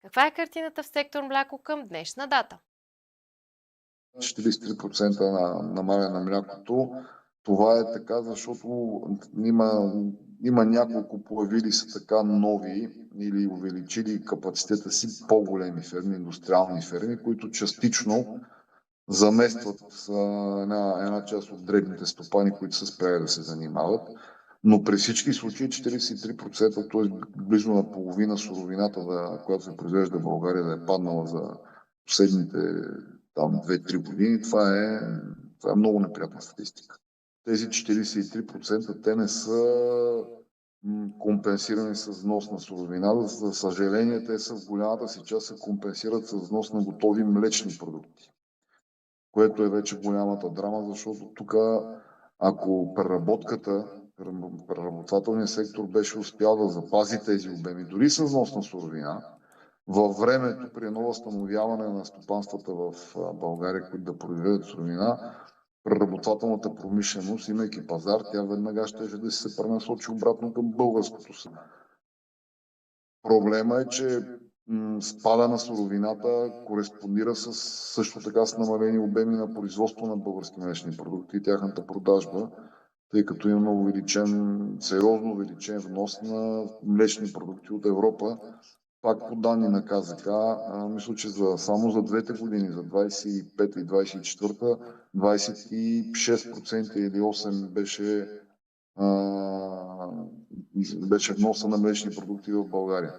Каква е картината в сектор мляко към днешна дата? 43% на намаляне на млякото. Това е така, защото има няколко появили се така нови или увеличили капацитета си по-големи ферми, индустриални ферми, които частично заместват една част от дребните стопани, които са спряли да се занимават. Но при всички случаи 43%, т.е. близо на половина суровината, която се произвежда в България, да е паднала за последните 2-3 години, това е много неприятна статистика. Тези 43% те не са компенсирани с внос на суровина. За съжаление, те в голямата си част се компенсират с внос на готови млечни продукти, което е вече голямата драма, защото тук, ако преработвателният сектор беше успял да запази тези обеми, дори с внос на суровина, във времето, при едно възстановяване на стопанствата в България, които да произведат суровина, преработвателната промишленост, имайки пазар, тя веднага ще да се пренасочи обратно към българското село. Проблема е, че спада на суровината кореспондира също така с намалени обеми на производство на български млечни продукти и тяхната продажба, тъй като имаме сериозно увеличен внос на млечни продукти от Европа. Пак по данни на КЗК, мисля, че само за двете години, за 25 и 24, 26% или 8% беше вноса на млечни продукти в България.